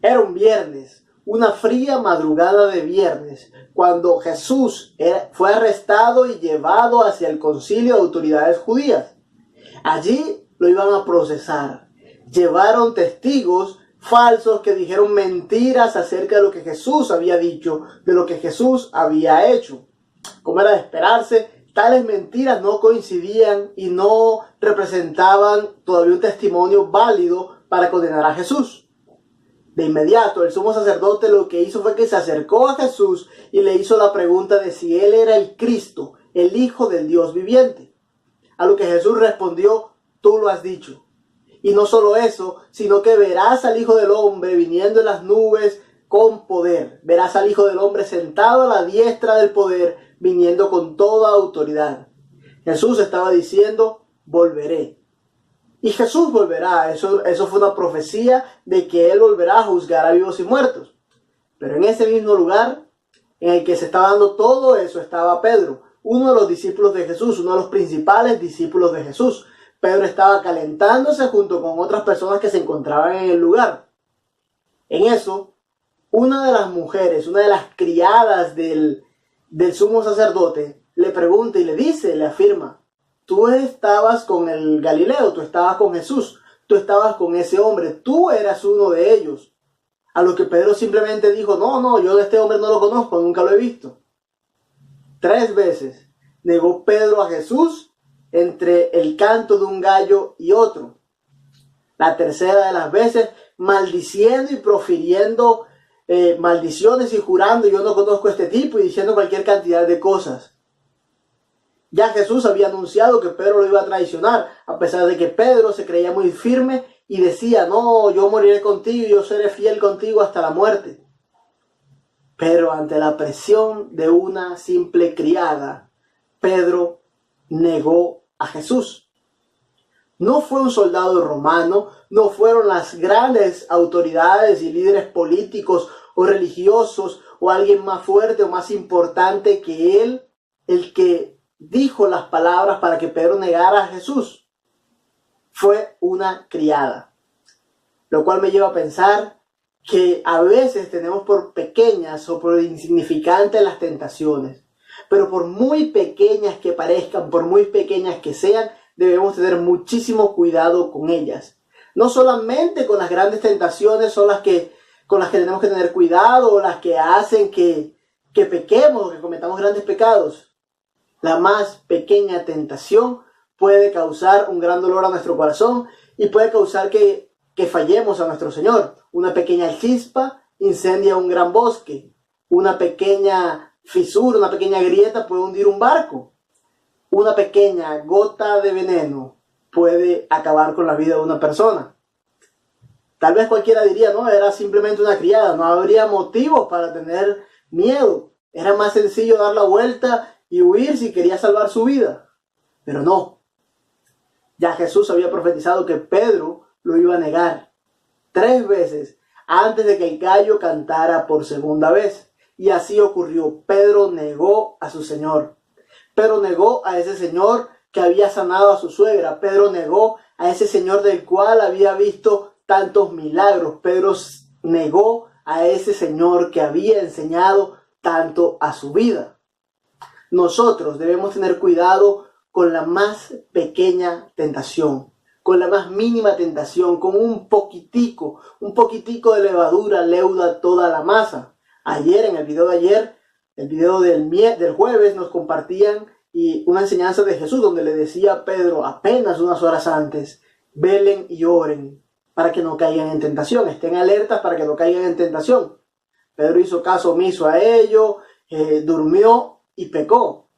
Era un viernes, una fría madrugada de viernes, cuando Jesús fue arrestado y llevado hacia el concilio de autoridades judías. Allí lo iban a procesar. Llevaron testigos falsos que dijeron mentiras acerca de lo que Jesús había dicho, de lo que Jesús había hecho. Como era de esperarse, tales mentiras no coincidían y no representaban todavía un testimonio válido para condenar a Jesús. De inmediato, el sumo sacerdote lo que hizo fue que se acercó a Jesús y le hizo la pregunta de si él era el Cristo, el Hijo del Dios viviente. A lo que Jesús respondió: tú lo has dicho. Y no solo eso, sino que verás al Hijo del Hombre viniendo en las nubes con poder. Verás al Hijo del Hombre sentado a la diestra del poder, viniendo con toda autoridad. Jesús estaba diciendo: volveré. Y Jesús volverá. Eso fue una profecía de que Él volverá a juzgar a vivos y muertos. Pero en ese mismo lugar en el que se estaba dando todo eso estaba Pedro, uno de los discípulos de Jesús, uno de los principales discípulos de Jesús. Pedro estaba calentándose junto con otras personas que se encontraban en el lugar. En eso, una de las mujeres, una de las criadas del sumo sacerdote, le pregunta y le dice, le afirma: tú estabas con el Galileo, tú estabas con Jesús, tú estabas con ese hombre, tú eras uno de ellos. A lo que Pedro simplemente dijo: no, yo de este hombre no lo conozco, nunca lo he visto. 3 veces negó Pedro a Jesús entre el canto de un gallo y otro. La tercera de las veces, maldiciendo y profiriendo maldiciones y jurando: yo no conozco a este tipo, y diciendo cualquier cantidad de cosas. Ya Jesús había anunciado que Pedro lo iba a traicionar, a pesar de que Pedro se creía muy firme y decía: no, yo moriré contigo y yo seré fiel contigo hasta la muerte. Pero ante la presión de una simple criada, Pedro negó a Jesús. No fue un soldado romano, no fueron las grandes autoridades y líderes políticos o religiosos o alguien más fuerte o más importante que él el que dijo las palabras para que Pedro negara a Jesús. Fue una criada. Lo cual me lleva a pensar que a veces tenemos por pequeñas o por insignificantes las tentaciones. Pero por muy pequeñas que parezcan, por muy pequeñas que sean, debemos tener muchísimo cuidado con ellas. No solamente con las grandes tentaciones son con las que tenemos que tener cuidado, o las que hacen que pequemos o que cometamos grandes pecados. La más pequeña tentación puede causar un gran dolor a nuestro corazón y puede causar que fallemos a nuestro Señor. Una pequeña chispa incendia un gran bosque. Una pequeña fisura, una pequeña grieta puede hundir un barco. Una pequeña gota de veneno puede acabar con la vida de una persona. Tal vez cualquiera diría: no, era simplemente una criada, no habría motivos para tener miedo. Era más sencillo dar la vuelta y huir si quería salvar su vida. Pero no. Ya Jesús había profetizado que Pedro lo iba a negar 3 veces antes de que el gallo cantara por segunda vez. Y así ocurrió. Pedro negó a su Señor. Pedro negó a ese Señor que había sanado a su suegra. Pedro negó a ese Señor del cual había visto tantos milagros. Pedro negó a ese Señor que había enseñado tanto a su vida. Nosotros debemos tener cuidado con la más pequeña tentación, con la más mínima tentación, con un poquitico de levadura leuda toda la masa. Ayer, en el video de ayer, el video del jueves, nos compartían una enseñanza de Jesús donde le decía a Pedro apenas unas horas antes: velen y oren para que no caigan en tentación, estén alertas para que no caigan en tentación. Pedro hizo caso omiso a ello, durmió y pecó.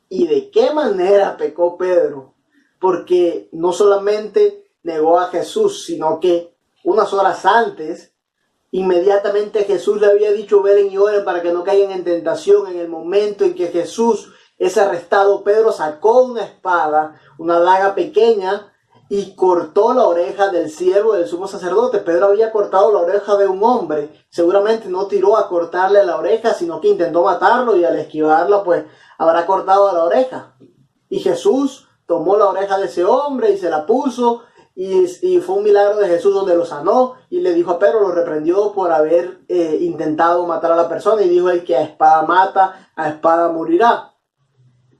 ¿Y de qué manera pecó Pedro? Porque no solamente negó a Jesús, sino que unas horas antes, inmediatamente Jesús le había dicho: velen y oren para que no caigan en tentación. En el momento en que Jesús es arrestado, Pedro sacó una espada, una daga pequeña, y cortó la oreja del siervo del sumo sacerdote. Pedro había cortado la oreja de un hombre. Seguramente no tiró a cortarle la oreja, sino que intentó matarlo, y al esquivarla pues habrá cortado la oreja. Y Jesús tomó la oreja de ese hombre y se la puso, y fue un milagro de Jesús donde lo sanó y le dijo a Pedro, lo reprendió por haber intentado matar a la persona y dijo: el que a espada mata, a espada morirá.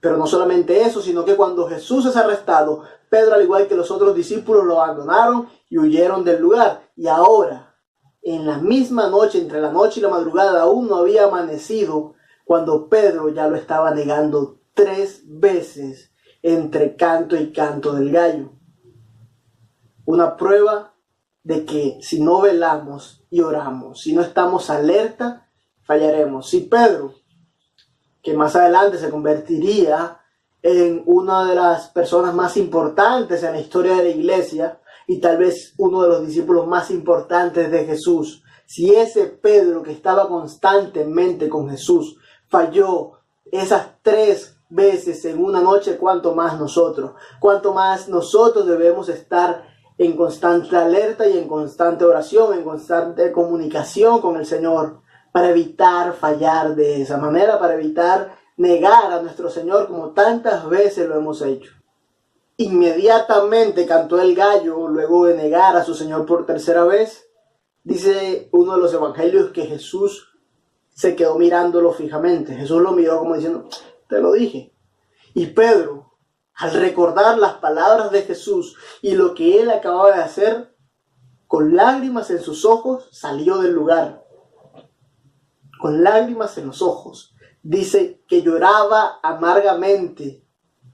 Pero no solamente eso, sino que cuando Jesús es arrestado, Pedro, al igual que los otros discípulos, lo abandonaron y huyeron del lugar. Y ahora, en la misma noche, entre la noche y la madrugada, aún no había amanecido, cuando Pedro ya lo estaba negando 3 veces entre canto y canto del gallo. Una prueba de que si no velamos y oramos, si no estamos alerta, fallaremos. Si Pedro, que más adelante se convertiría en una de las personas más importantes en la historia de la iglesia y tal vez uno de los discípulos más importantes de Jesús, si ese Pedro que estaba constantemente con Jesús falló esas 3 veces en una noche, cuánto más nosotros debemos estar en constante alerta y en constante oración, en constante comunicación con el Señor, para evitar fallar de esa manera, para evitar negar a nuestro Señor como tantas veces lo hemos hecho. Inmediatamente cantó el gallo luego de negar a su Señor por 3ª vez. Dice uno de los evangelios que Jesús se quedó mirándolo fijamente. Jesús lo miró como diciendo: te lo dije. Y Pedro, al recordar las palabras de Jesús y lo que él acababa de hacer, con lágrimas en sus ojos, salió del lugar. Con lágrimas en los ojos. Dice que lloraba amargamente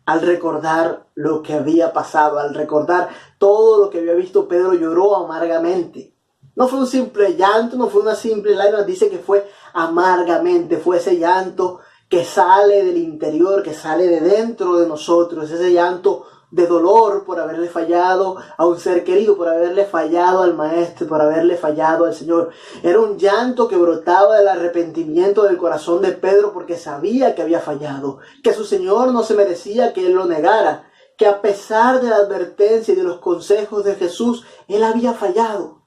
al recordar lo que había pasado, al recordar todo lo que había visto. Pedro lloró amargamente. No fue un simple llanto, no fue una simple lágrima, dice que fue amargamente, fue ese llanto que sale del interior, que sale de dentro de nosotros, ese llanto de dolor por haberle fallado a un ser querido, por haberle fallado al Maestro, por haberle fallado al Señor. Era un llanto que brotaba del arrepentimiento del corazón de Pedro porque sabía que había fallado, que su Señor no se merecía que él lo negara, que a pesar de la advertencia y de los consejos de Jesús, él había fallado.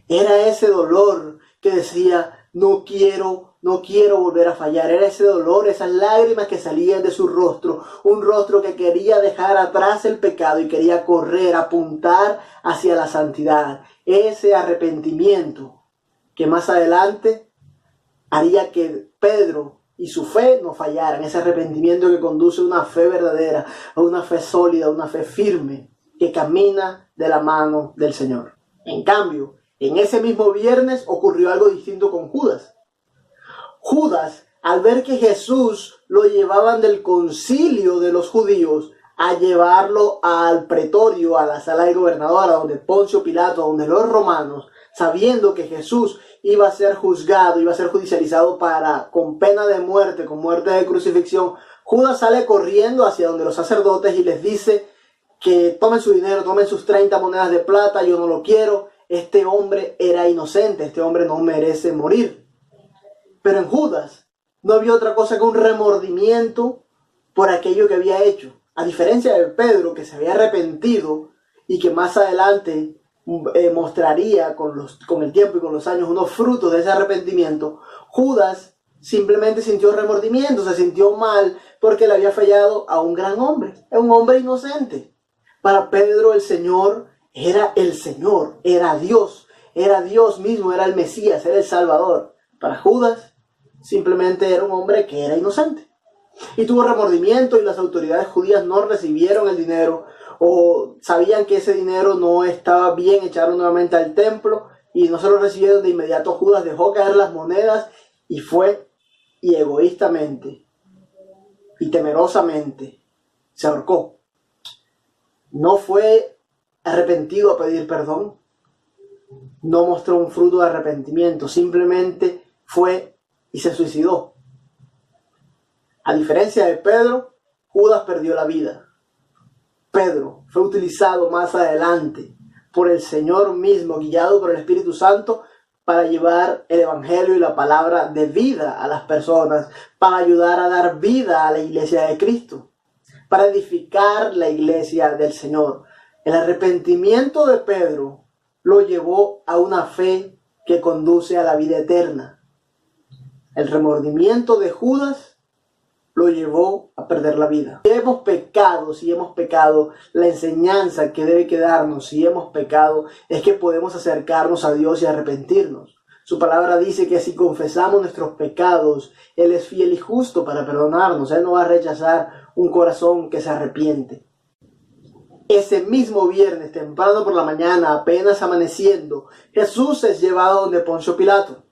Era ese dolor que decía: no quiero volver a fallar. Era ese dolor, esas lágrimas que salían de su rostro, un rostro que quería dejar atrás el pecado y quería correr, apuntar hacia la santidad. Ese arrepentimiento que más adelante haría que Pedro y su fe no fallaran. Ese arrepentimiento que conduce a una fe verdadera, a una fe sólida, a una fe firme, que camina de la mano del Señor. En cambio, en ese mismo viernes ocurrió algo distinto con Judas. Judas, al ver que Jesús lo llevaban del concilio de los judíos a llevarlo al pretorio, a la sala del gobernador, a donde Poncio Pilato, a donde los romanos, sabiendo que Jesús iba a ser juzgado, iba a ser judicializado con pena de muerte, con muerte de crucifixión, Judas sale corriendo hacia donde los sacerdotes y les dice que tomen su dinero, tomen sus 30 monedas de plata, yo no lo quiero. Este hombre era inocente, este hombre no merece morir. Pero en Judas no había otra cosa que un remordimiento por aquello que había hecho. A diferencia de Pedro, que se había arrepentido y que más adelante mostraría con el tiempo y con los años unos frutos de ese arrepentimiento, Judas simplemente sintió remordimiento, se sintió mal porque le había fallado a un gran hombre, a un hombre inocente. Para Pedro el Señor era el Señor, era Dios mismo, era el Mesías, era el Salvador. Para Judas simplemente era un hombre que era inocente. Y tuvo remordimiento y las autoridades judías no recibieron el dinero o sabían que ese dinero no estaba bien, echaron nuevamente al templo y no se lo recibieron de inmediato. Judas dejó caer las monedas y fue y egoístamente y temerosamente se ahorcó. No fue arrepentido a pedir perdón, no mostró un fruto de arrepentimiento, simplemente fue y se suicidó. A diferencia de Pedro, Judas perdió la vida. Pedro fue utilizado más adelante por el Señor mismo, guiado por el Espíritu Santo, para llevar el Evangelio y la palabra de vida a las personas, para ayudar a dar vida a la iglesia de Cristo, para edificar la iglesia del Señor. El arrepentimiento de Pedro lo llevó a una fe que conduce a la vida eterna. El remordimiento de Judas lo llevó a perder la vida. Si hemos pecado, la enseñanza que debe quedarnos, si hemos pecado, es que podemos acercarnos a Dios y arrepentirnos. Su palabra dice que si confesamos nuestros pecados, Él es fiel y justo para perdonarnos. Él no va a rechazar un corazón que se arrepiente. Ese mismo viernes, temprano por la mañana, apenas amaneciendo, Jesús es llevado donde Poncio Pilato.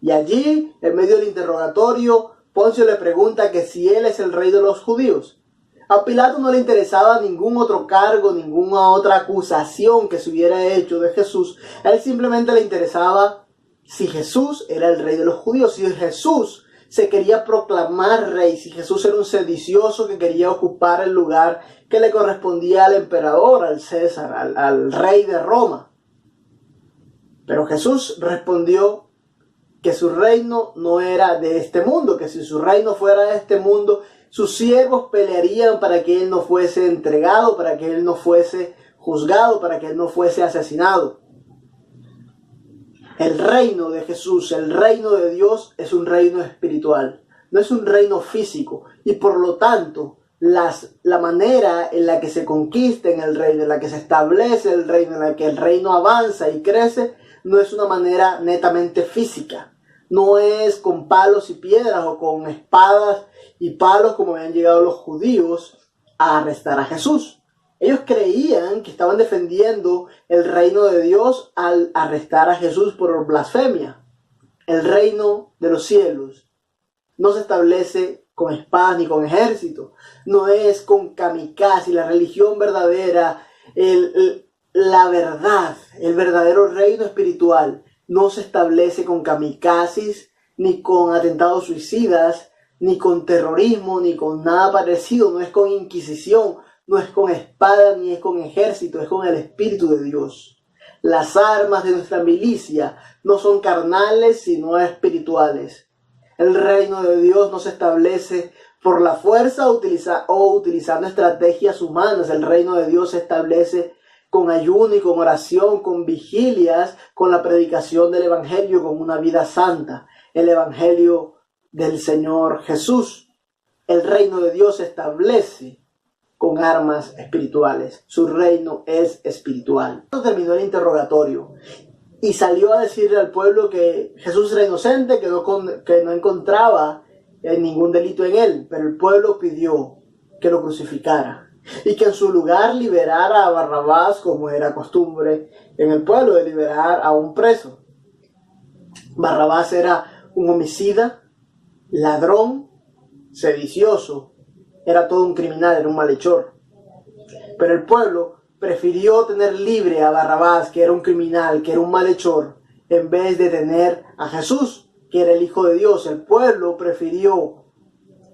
Y allí, en medio del interrogatorio, Poncio le pregunta que si él es el rey de los judíos. A Pilato no le interesaba ningún otro cargo, ninguna otra acusación que se hubiera hecho de Jesús. A él simplemente le interesaba si Jesús era el rey de los judíos, si Jesús se quería proclamar rey, si Jesús era un sedicioso que quería ocupar el lugar que le correspondía al emperador, al César, al rey de Roma. Pero Jesús respondió que su reino no era de este mundo, que si su reino fuera de este mundo, sus siervos pelearían para que él no fuese entregado, para que él no fuese juzgado, para que él no fuese asesinado. El reino de Jesús, el reino de Dios, es un reino espiritual, no es un reino físico. Y por lo tanto, la manera en la que se conquista en el reino, en la que se establece el reino, en la que el reino avanza y crece, no es una manera netamente física. No es con palos y piedras o con espadas y palos como habían llegado los judíos a arrestar a Jesús. Ellos creían que estaban defendiendo el reino de Dios al arrestar a Jesús por blasfemia. El reino de los cielos no se establece con espadas ni con ejército. No es con kamikaze. La religión verdadera, la verdad, el verdadero reino espiritual no se establece con kamikazes, ni con atentados suicidas, ni con terrorismo, ni con nada parecido. No es con inquisición, no es con espada, ni es con ejército, es con el Espíritu de Dios. Las armas de nuestra milicia no son carnales, sino espirituales. El reino de Dios no se establece por la fuerza o utilizando estrategias humanas. El reino de Dios se establece con ayuno y con oración, con vigilias, con la predicación del Evangelio, con una vida santa. El Evangelio del Señor Jesús. El reino de Dios se establece con armas espirituales. Su reino es espiritual. Terminó el interrogatorio y salió a decirle al pueblo que Jesús era inocente, que no encontraba ningún delito en él, pero el pueblo pidió que lo crucificara y que en su lugar liberara a Barrabás, como era costumbre en el pueblo de liberar a un preso. Barrabás era un homicida, ladrón, sedicioso, era todo un criminal, era un malhechor. Pero el pueblo prefirió tener libre a Barrabás, que era un criminal, que era un malhechor, en vez de tener a Jesús, que era el Hijo de Dios. El pueblo prefirió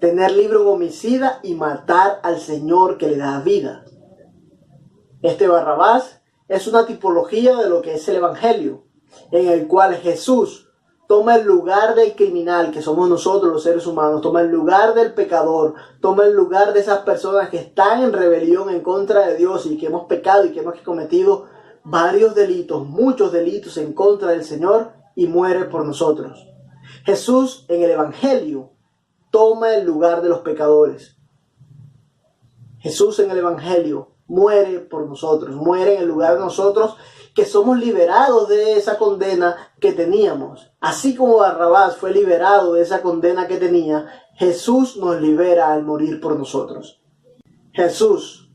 tener libre un homicida y matar al Señor que le da vida. Este Barrabás es una tipología de lo que es el Evangelio, en el cual Jesús toma el lugar del criminal, que somos nosotros los seres humanos, toma el lugar del pecador, toma el lugar de esas personas que están en rebelión en contra de Dios y que hemos pecado y que hemos cometido varios delitos, muchos delitos en contra del Señor, y muere por nosotros. Jesús en el Evangelio toma el lugar de los pecadores. Jesús en el Evangelio muere por nosotros, muere en el lugar de nosotros, que somos liberados de esa condena que teníamos. Así como Barrabás fue liberado de esa condena que tenía, Jesús nos libera al morir por nosotros. Jesús,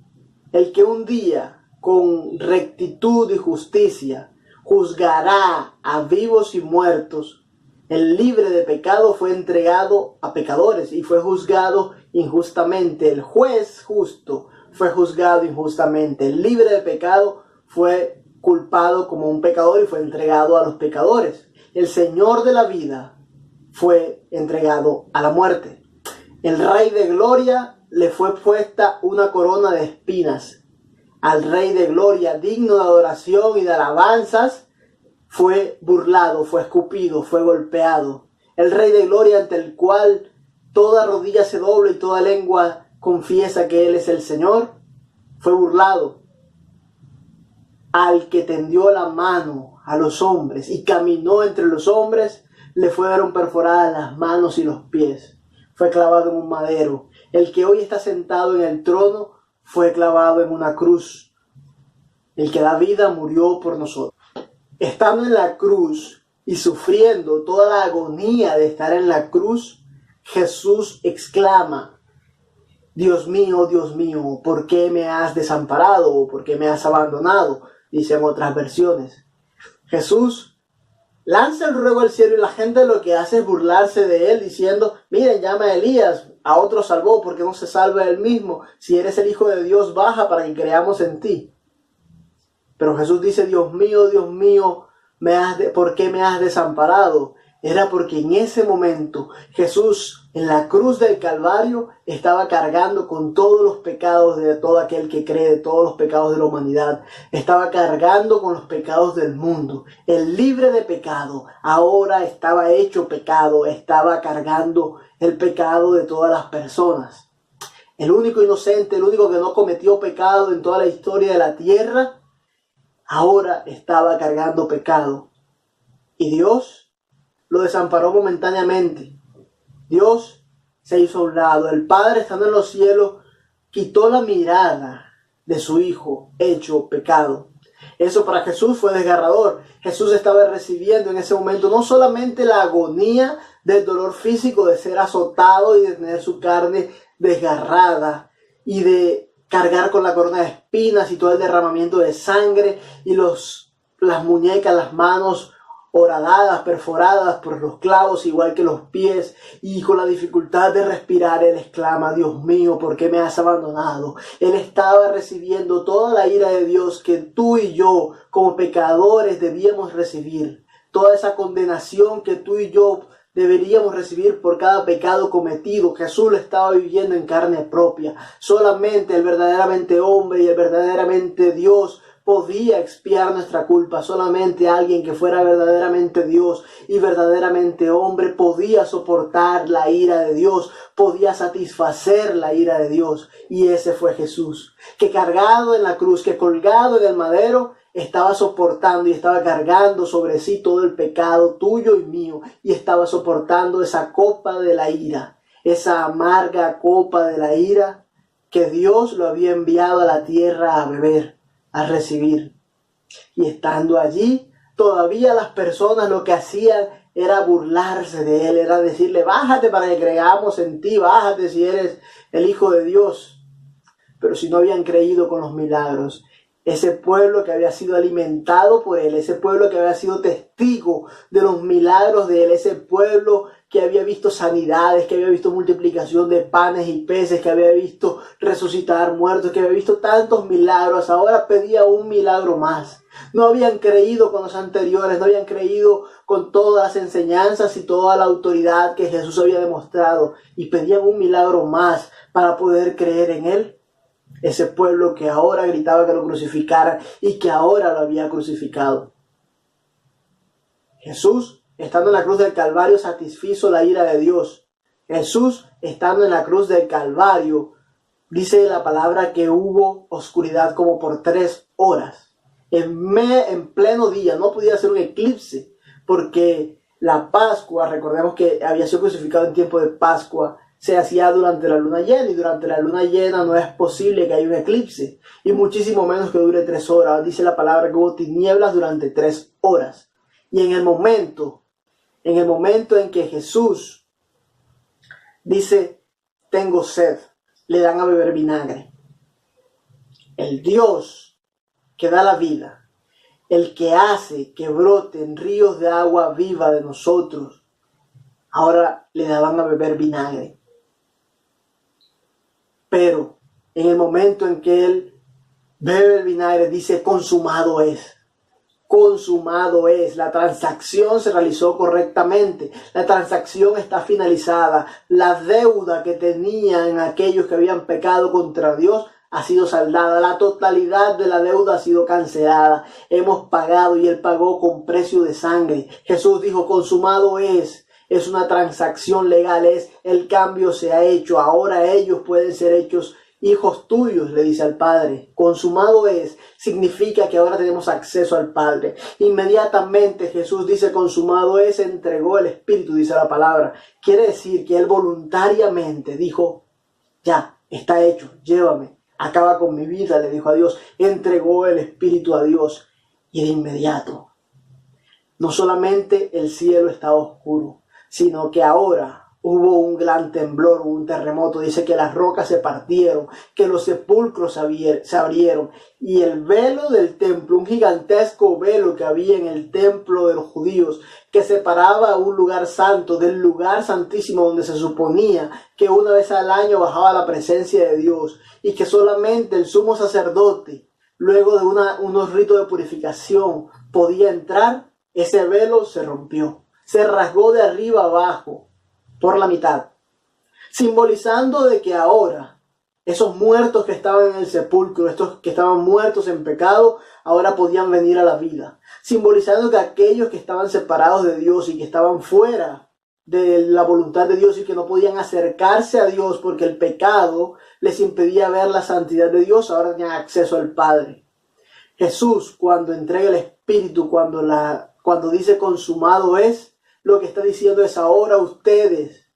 el que un día con rectitud y justicia juzgará a vivos y muertos, el libre de pecado fue entregado a pecadores y fue juzgado injustamente. El juez justo fue juzgado injustamente. El libre de pecado fue culpado como un pecador y fue entregado a los pecadores. El Señor de la vida fue entregado a la muerte. El Rey de Gloria le fue puesta una corona de espinas. Al Rey de Gloria, digno de adoración y de alabanzas, fue burlado, fue escupido, fue golpeado. El Rey de Gloria, ante el cual toda rodilla se dobla y toda lengua confiesa que Él es el Señor, fue burlado. Al que tendió la mano a los hombres y caminó entre los hombres, le fueron perforadas las manos y los pies. fue clavado en un madero. El que hoy está sentado en el trono fue clavado en una cruz. El que da vida murió por nosotros. Estando en la cruz y sufriendo toda la agonía de estar en la cruz, Jesús exclama: Dios mío, ¿por qué me has desamparado o por qué me has abandonado? Dicen otras versiones. Jesús lanza el ruego al cielo y la gente lo que hace es burlarse de él diciendo: miren, llama a Elías, a otro salvó, ¿por qué no se salva él mismo? Si eres el Hijo de Dios, baja para que creamos en ti. Pero Jesús dice: Dios mío, ¿por qué me has desamparado? Era porque en ese momento Jesús en la cruz del Calvario estaba cargando con todos los pecados de todo aquel que cree, de todos los pecados de la humanidad. Estaba cargando con los pecados del mundo. El libre de pecado ahora estaba hecho pecado, estaba cargando el pecado de todas las personas. El único inocente, el único que no cometió pecado en toda la historia de la tierra, ahora estaba cargando pecado. Y Dios lo desamparó momentáneamente. Dios se hizo a un lado. El Padre, estando en los cielos, quitó la mirada de su Hijo hecho pecado. Eso para Jesús fue desgarrador. Jesús estaba recibiendo en ese momento no solamente la agonía del dolor físico de ser azotado y de tener su carne desgarrada y de cargar con la corona de espinas y todo el derramamiento de sangre y las muñecas, las manos horadadas, perforadas por los clavos, igual que los pies, y con la dificultad de respirar, él exclama: Dios mío, ¿por qué me has abandonado? Él estaba recibiendo toda la ira de Dios que tú y yo, como pecadores, debíamos recibir. Toda esa condenación que tú y yo deberíamos recibir por cada pecado cometido. Jesús lo estaba viviendo en carne propia. Solamente el verdaderamente hombre y el verdaderamente Dios podía expiar nuestra culpa. Solamente alguien que fuera verdaderamente Dios y verdaderamente hombre podía soportar la ira de Dios, podía satisfacer la ira de Dios. Y ese fue Jesús, que cargado en la cruz, que colgado en el madero, estaba soportando y estaba cargando sobre sí todo el pecado tuyo y mío, y estaba soportando esa copa de la ira, esa amarga copa de la ira que Dios lo había enviado a la tierra a beber, a recibir. Y estando allí, todavía las personas lo que hacían era burlarse de él, era decirle: bájate para que creamos en ti, bájate si eres el Hijo de Dios. Pero si no habían creído con los milagros, ese pueblo que había sido alimentado por él, ese pueblo que había sido testigo de los milagros de él, ese pueblo que había visto sanidades, que había visto multiplicación de panes y peces, que había visto resucitar muertos, que había visto tantos milagros, ahora pedía un milagro más. No habían creído con los anteriores, no habían creído con todas las enseñanzas y toda la autoridad que Jesús había demostrado, y pedían un milagro más para poder creer en él. Ese pueblo que ahora gritaba que lo crucificaran y que ahora lo había crucificado. Jesús, estando en la cruz del Calvario, satisfizo la ira de Dios. Jesús, estando en la cruz del Calvario, dice la palabra que hubo oscuridad como por 3 horas. En pleno día, no podía ser un eclipse, porque la Pascua, recordemos que había sido crucificado en tiempo de Pascua, se hacía durante la luna llena, y durante la luna llena no es posible que haya un eclipse, y muchísimo menos que dure 3 horas. Dice la palabra que hubo tinieblas durante 3 horas. Y en el momento en que Jesús dice: tengo sed, le dan a beber vinagre. El Dios que da la vida, el que hace que broten ríos de agua viva de nosotros, ahora le daban a beber vinagre. Pero en el momento en que él bebe el vinagre, dice: consumado es. Consumado es. La transacción se realizó correctamente. La transacción está finalizada. La deuda que tenían aquellos que habían pecado contra Dios ha sido saldada. La totalidad de la deuda ha sido cancelada. Hemos pagado, y él pagó con precio de sangre. Jesús dijo: consumado es. Es una transacción legal, el cambio se ha hecho. Ahora ellos pueden ser hechos hijos tuyos, le dice al Padre. Consumado es, significa que ahora tenemos acceso al Padre. Inmediatamente Jesús dice consumado es, entregó el Espíritu, dice la palabra. Quiere decir que Él voluntariamente dijo, ya, está hecho, llévame, acaba con mi vida, le dijo a Dios. Entregó el Espíritu a Dios y de inmediato, no solamente el cielo estaba oscuro, sino que ahora hubo un gran temblor, un terremoto. Dice que las rocas se partieron, que los sepulcros se abrieron y el velo del templo, un gigantesco velo que había en el templo de los judíos, que separaba un lugar santo del lugar santísimo donde se suponía que una vez al año bajaba la presencia de Dios y que solamente el sumo sacerdote, luego de unos ritos de purificación, podía entrar. Ese velo se rompió, se rasgó de arriba abajo por la mitad, simbolizando de que ahora esos muertos que estaban en el sepulcro, estos que estaban muertos en pecado, ahora podían venir a la vida, simbolizando que aquellos que estaban separados de Dios y que estaban fuera de la voluntad de Dios y que no podían acercarse a Dios porque el pecado les impedía ver la santidad de Dios, ahora tenían acceso al Padre. Jesús, cuando entrega el Espíritu, cuando dice consumado es, lo que está diciendo es ahora ustedes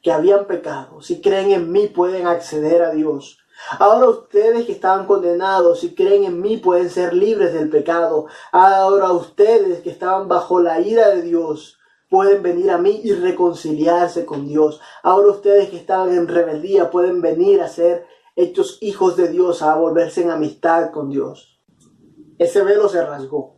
que habían pecado, si creen en mí pueden acceder a Dios. Ahora ustedes que estaban condenados, si creen en mí pueden ser libres del pecado. Ahora ustedes que estaban bajo la ira de Dios pueden venir a mí y reconciliarse con Dios. Ahora ustedes que estaban en rebeldía pueden venir a ser hechos hijos de Dios, a volverse en amistad con Dios. Ese velo se rasgó.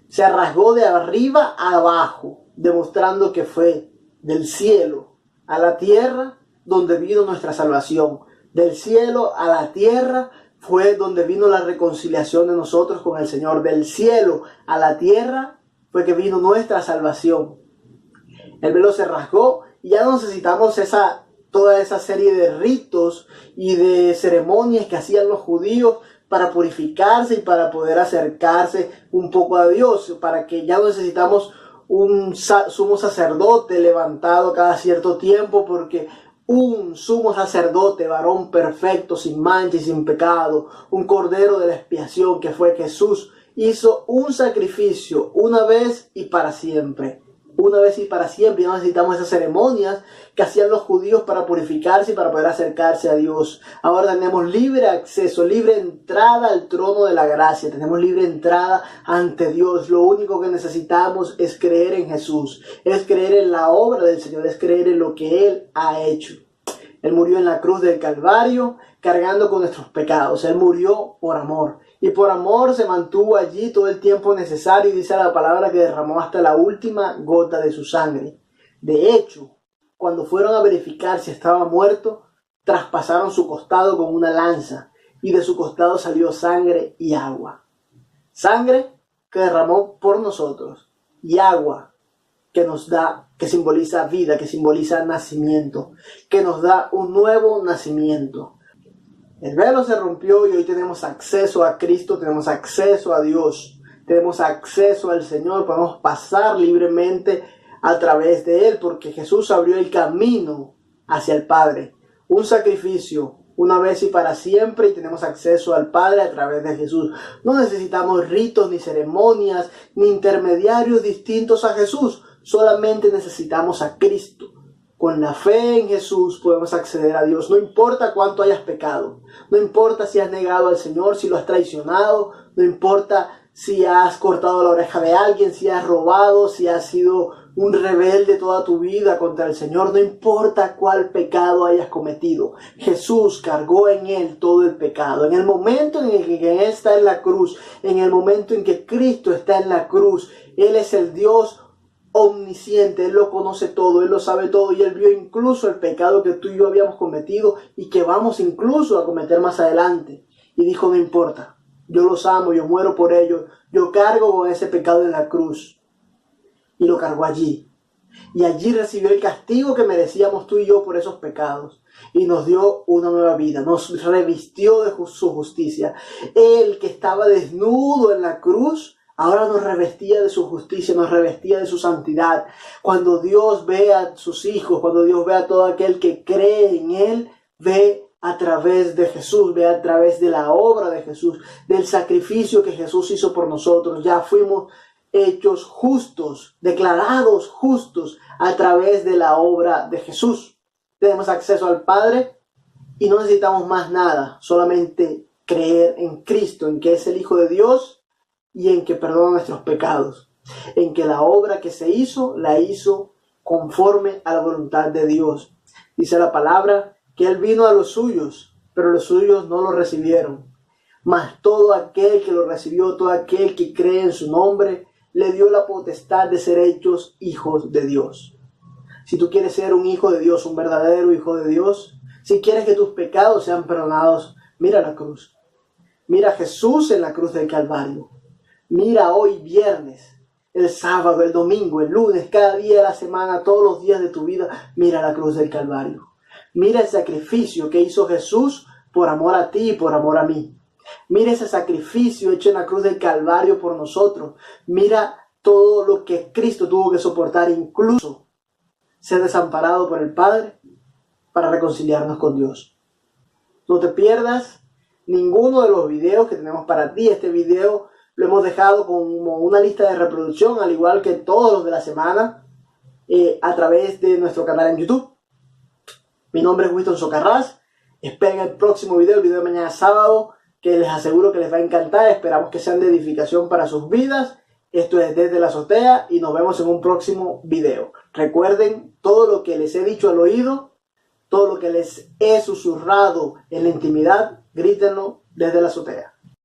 Se rasgó de arriba a abajo, demostrando que fue del cielo a la tierra donde vino nuestra salvación. Del cielo a la tierra fue donde vino la reconciliación de nosotros con el Señor. Del cielo a la tierra fue que vino nuestra salvación. El velo se rasgó y ya no necesitamos toda esa serie de ritos y de ceremonias que hacían los judíos para purificarse y para poder acercarse un poco a Dios, para que ya no necesitamos un sumo sacerdote levantado cada cierto tiempo, porque un sumo sacerdote, varón perfecto, sin mancha y sin pecado, un cordero de la expiación que fue Jesús, hizo un sacrificio una vez y para siempre. Una vez y para siempre. Ya no necesitamos esas ceremonias que hacían los judíos para purificarse y para poder acercarse a Dios. Ahora tenemos libre acceso, libre entrada al trono de la gracia. Tenemos libre entrada ante Dios. Lo único que necesitamos es creer en Jesús. Es creer en la obra del Señor. Es creer en lo que Él ha hecho. Él murió en la cruz del Calvario cargando con nuestros pecados. Él murió por amor. Y por amor se mantuvo allí todo el tiempo necesario. Y dice la palabra que derramó hasta la última gota de su sangre. De hecho, cuando fueron a verificar si estaba muerto, traspasaron su costado con una lanza. Y de su costado salió sangre y agua. Sangre que derramó por nosotros. Y agua que nos da, que simboliza vida, que simboliza nacimiento. Que nos da un nuevo nacimiento. El velo se rompió y hoy tenemos acceso a Cristo, tenemos acceso a Dios, tenemos acceso al Señor, podemos pasar libremente a través de Él, porque Jesús abrió el camino hacia el Padre. Un sacrificio, una vez y para siempre, y tenemos acceso al Padre a través de Jesús. No necesitamos ritos, ni ceremonias, ni intermediarios distintos a Jesús, solamente necesitamos a Cristo. Con la fe en Jesús podemos acceder a Dios. No importa cuánto hayas pecado. No importa si has negado al Señor, si lo has traicionado. No importa si has cortado la oreja de alguien, si has robado, si has sido un rebelde toda tu vida contra el Señor. No importa cuál pecado hayas cometido. Jesús cargó en Él todo el pecado. En el momento en el que Él está en la cruz, en el momento en que Cristo está en la cruz, Él es el Dios omnisciente, Él lo conoce todo, Él lo sabe todo y Él vio incluso el pecado que tú y yo habíamos cometido y que vamos incluso a cometer más adelante. Y dijo, no importa, yo los amo, yo muero por ellos, yo cargo con ese pecado en la cruz. Y lo cargó allí. Y allí recibió el castigo que merecíamos tú y yo por esos pecados. Y nos dio una nueva vida, nos revistió de su justicia. Él que estaba desnudo en la cruz, ahora nos revestía de su justicia, nos revestía de su santidad. Cuando Dios ve a sus hijos, cuando Dios ve a todo aquel que cree en Él, ve a través de Jesús, ve a través de la obra de Jesús, del sacrificio que Jesús hizo por nosotros. Ya fuimos hechos justos, declarados justos a través de la obra de Jesús. Tenemos acceso al Padre y no necesitamos más nada, solamente creer en Cristo, en que es el Hijo de Dios y en que perdona nuestros pecados, en que la obra que se hizo, la hizo conforme a la voluntad de Dios. Dice la palabra que Él vino a los suyos, pero los suyos no lo recibieron. Mas todo aquel que lo recibió, todo aquel que cree en su nombre, le dio la potestad de ser hechos hijos de Dios. Si tú quieres ser un hijo de Dios, un verdadero hijo de Dios, si quieres que tus pecados sean perdonados, mira la cruz. Mira a Jesús en la cruz del Calvario. Mira hoy viernes, el sábado, el domingo, el lunes, cada día de la semana, todos los días de tu vida, mira la cruz del Calvario. Mira el sacrificio que hizo Jesús por amor a ti y por amor a mí. Mira ese sacrificio hecho en la cruz del Calvario por nosotros. Mira todo lo que Cristo tuvo que soportar, incluso ser desamparado por el Padre para reconciliarnos con Dios. No te pierdas ninguno de los videos que tenemos para ti. Este video lo hemos dejado como una lista de reproducción, al igual que todos los de la semana, a través de nuestro canal en YouTube. Mi nombre es Winston Socarrás. Esperen el próximo video, el video de mañana sábado, que les aseguro que les va a encantar. Esperamos que sean de edificación para sus vidas. Esto es Desde la Azotea y nos vemos en un próximo video. Recuerden, todo lo que les he dicho al oído, todo lo que les he susurrado en la intimidad, grítenlo desde la azotea.